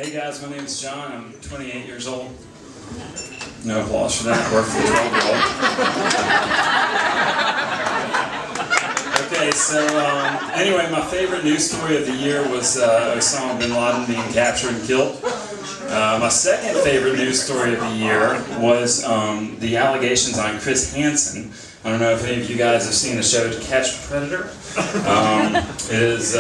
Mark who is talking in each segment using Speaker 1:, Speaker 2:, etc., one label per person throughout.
Speaker 1: Hey guys, my name is John. I'm 28 years old. No applause for that. We're for the 12-year-old. Okay, so anyway, my favorite news story of the year was Osama bin Laden being captured and killed. My second favorite news story of the year was the allegations on Chris Hansen. I don't know if any of you guys have seen the show To Catch a Predator. It is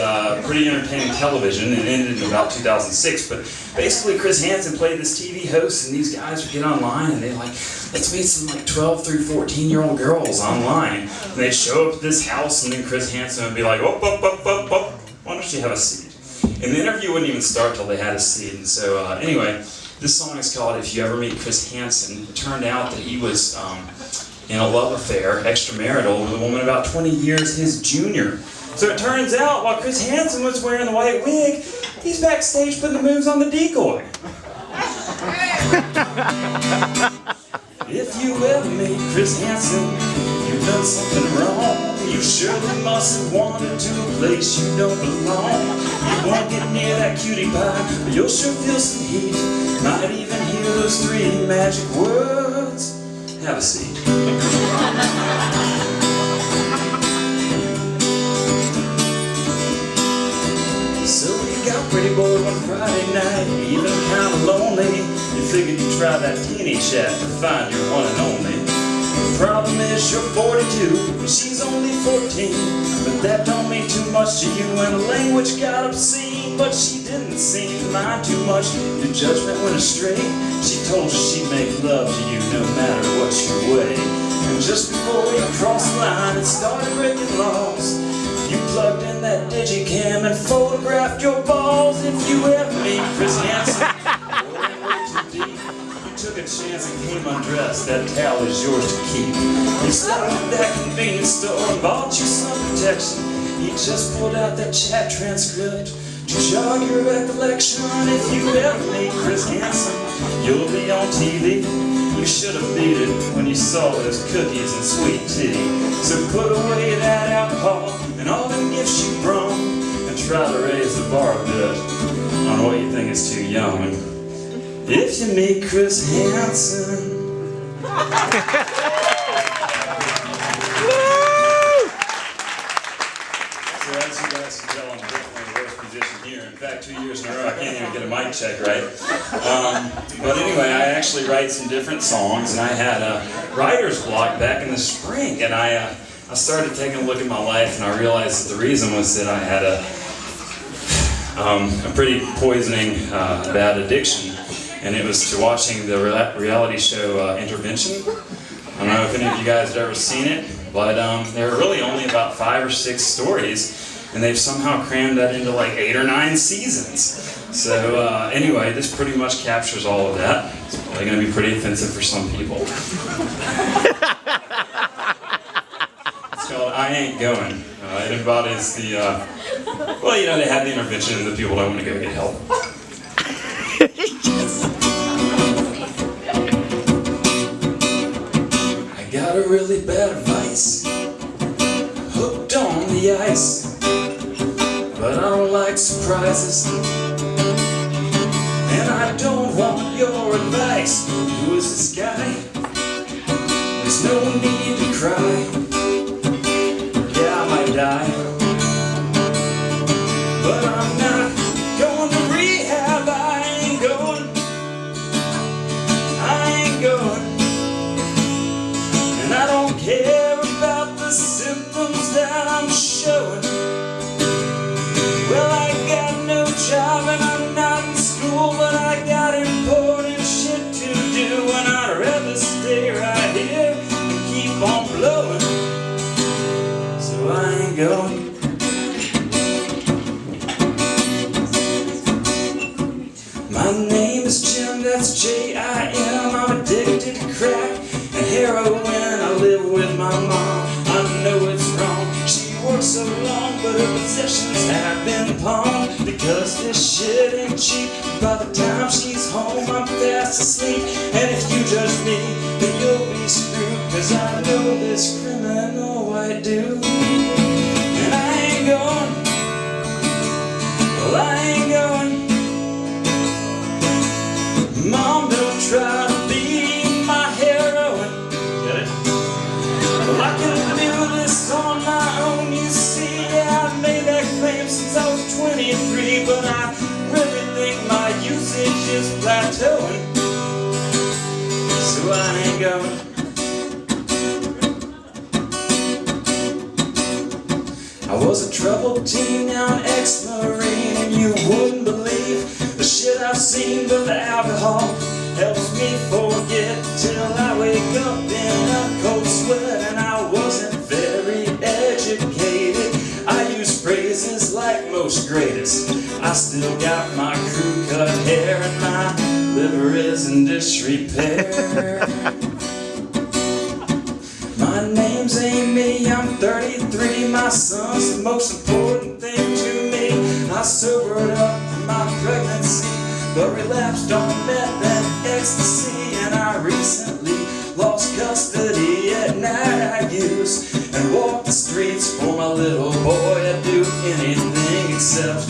Speaker 1: pretty entertaining television. It ended in about 2006, but basically Chris Hansen played this TV host, and these guys would get online and they're like, let's meet some like 12 through 14-year-old girls online. And they'd show up at this house, and then Chris Hansen would be like, oh, why don't you have a seat? And the interview wouldn't even start till they had a seat. And so anyway, this song is called If You Ever Meet Chris Hansen. It turned out that he was in a love affair, extramarital, with a woman about 20 years his junior. So it turns out, while Chris Hansen was wearing the white wig, he's backstage putting the moves on the decoy. If you ever meet Chris Hansen, you've done something wrong. You surely must have wandered to a place you don't belong. You won't get near that cutie pie, but you'll sure feel some heat. Might even hear those 3 magic words. Have a seat. So you got pretty bored one Friday night, even kind of lonely. You figured you'd try that teeny chat to find your one and only. The problem is you're 42, and she's only 14. But that don't mean too much to you, and the language got obscene. But she didn't seem to mind too much. Your judgment went astray. She told you she'd make love to you no matter what you weigh. And just before you crossed the line and started breaking laws, you plugged in that digicam and photographed your balls. If you ever meet Chris Hansen, going way too deep, you took a chance and came undressed. That towel is yours to keep. You stopped at that convenience store and bought you some protection. He just pulled out that chat transcript to jog your recollection. If you ever meet Chris Hansen, you'll be on TV. You should have beat it when you saw those cookies and sweet tea. So put away that alcohol and all the gifts you brought, and try to raise the bar a bit on what you think is too young. If you meet Chris Hansen. So as you guys can tell, I'm definitely the worst musician here. In fact, 2 years in a row, I can't even get a mic check right. But anyway, I actually write some different songs, and I had a writer's block back in the spring, and I started taking a look at my life, and I realized that the reason was that I had a pretty poisoning bad addiction, and it was to watching the reality show Intervention. I don't know if any of you guys have ever seen it, but there are really only about 5 or 6 stories, and they've somehow crammed that into like 8 or 9 seasons. So anyway, this pretty much captures all of that. It's probably going to be pretty offensive for some people. It's called I Ain't Going. It embodies the, well, you know, they have the intervention and the people don't want to go get help. I got a really bad vice, hooked on the ice, but I don't like surprises, and I don't want your advice. Who is this guy? There's no need to cry. Yeah, I might die, but I'm not going to rehab. I ain't going. And I don't care about the symptoms that I'm showing. Well, I got no job and I'm not in school, but I got important shit to do, and I'd rather stay right here and keep on blowing. So I ain't going. My name is Jim, that's J-I-M. I'm addicted to crack and heroin. I live with my mom. I know it's wrong. She works so long, but her possessions have been pawned. Because this shit ain't cheap. By the time she's home, I'm fast asleep. And if you judge me, then you'll be screwed. Cause I know this criminal white dude. And I ain't going. Well, I ain't going. going. I was a troubled teen, now an ex-Marine, and you wouldn't believe the shit I've seen, but the alcohol helps me forget till I wake up in a cold sweat. And I wasn't very educated, I use phrases like most greatest. I still got my crew cut hair and my liver is in disrepair. My name's Amy, I'm 33, my son's the most important thing to me. I sobered up from my pregnancy, but relapsed on meth and ecstasy. And I recently lost custody. At night I use and walk the streets for my little boy. I'd do anything except,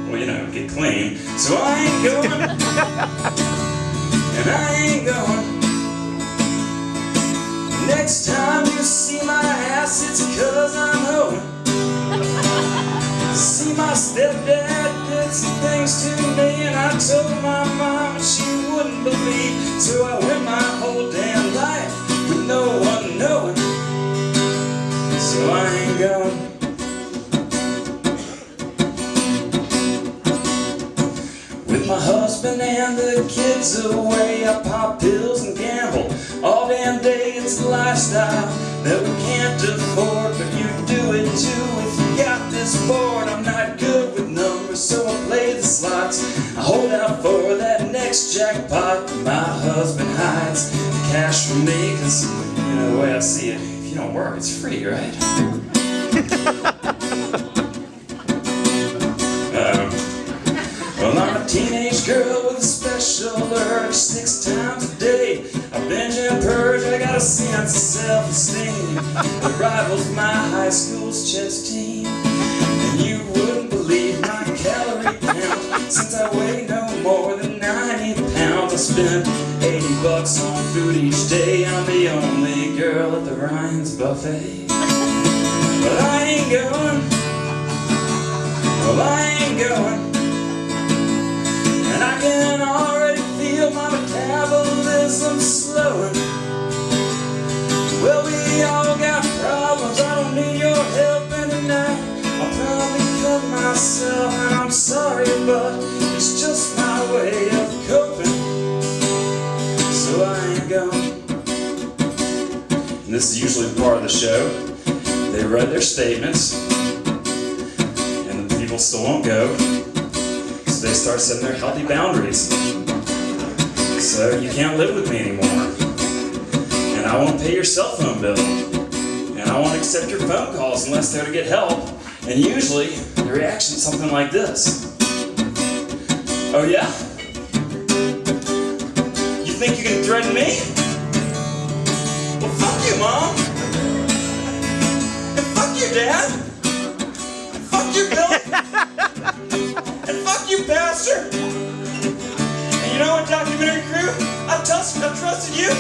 Speaker 1: well, you know, get clean. So I ain't going, and I ain't going. Next time you see my ass, it's 'cause I'm hoeing. See, my stepdad did some things to me, and I told my mom and she wouldn't believe. So I went my whole damn life with no one knowing. So I ain't going. With my husband and the kids away, I pop pills and gamble all damn day. It's a lifestyle that we can't afford, but you do it too if you got this bored. I'm not good with numbers, so I play the slots. I hold out for that next jackpot. My husband hides the cash from me, 'cause, you know, the way I see it, if you don't work, it's free, right? Well, I'm a teenage girl with a special urge. 6 times a day I binge and purge. I got a sense of self-esteem that rivals my high school's chess team. And you wouldn't believe my calorie count. Since I weigh no more than 90 pounds, I spend $80 on food each day. I'm the only girl at the Ryan's buffet. But I ain't going. Well, I ain't going. And I can already feel my metabolism slowing. Well, we all got problems, I don't need your help. And tonight I'll probably cut myself. And I'm sorry, but it's just my way of coping. So I ain't going. And this is usually part of the show. They read their statements, and the people still won't go. They start setting their healthy boundaries. So you can't live with me anymore. And I won't pay your cell phone bill. And I won't accept your phone calls unless they're to get help. And usually the reaction is something like this. Oh yeah? You think you can threaten me? Well, fuck you, Mom. And fuck you, Dad. And fuck you, Billy. And fuck you, bastard! And you know what, documentary crew? I trusted you,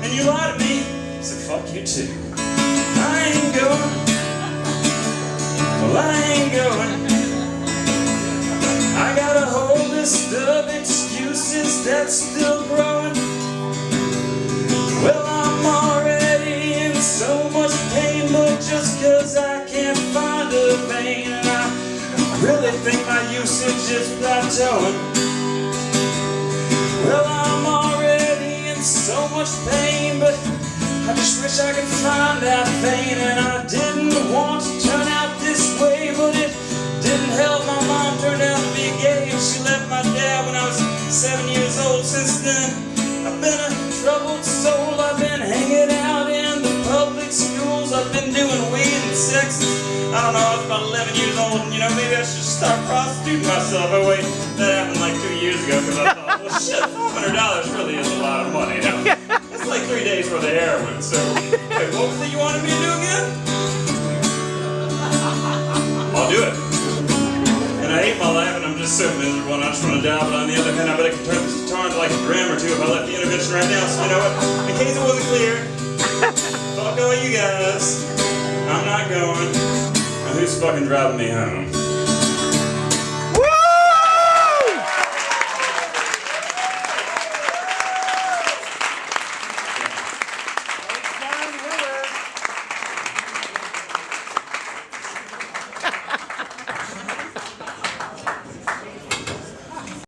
Speaker 1: and you lied to me, so fuck you too. I ain't going. Well, I ain't going. I got a whole list of excuses that's still growing. Well, I'm already in so much pain, but just 'cause I can't find a vein, and I really think my usage is plateauing. Well, I'm already in so much pain, but I just wish I could find that vein. And I didn't want to turn out this way, but it didn't help. My mom turned out to be gay, and she left my dad when I was 7 years old. Since then, I've been a troubled soul. I've been hanging out in the public schools. I've been doing weed and sex. I don't know, I was about 11 years old, and you know, maybe I should start prostituting myself. Oh wait, that happened like 2 years ago, because I thought, well shit, $500 really is a lot of money. Now, it's like 3 days worth of heroin, so, wait, what was it you wanted me to do again? I'll do it. And I hate my life, and I'm just so miserable, and I just want to die, but on the other hand, I bet I can turn this guitar into like a dram or two if I left the intervention right now. So you know what, in case it wasn't clear, fuck all you guys, I'm not going. Now who's fucking driving me home?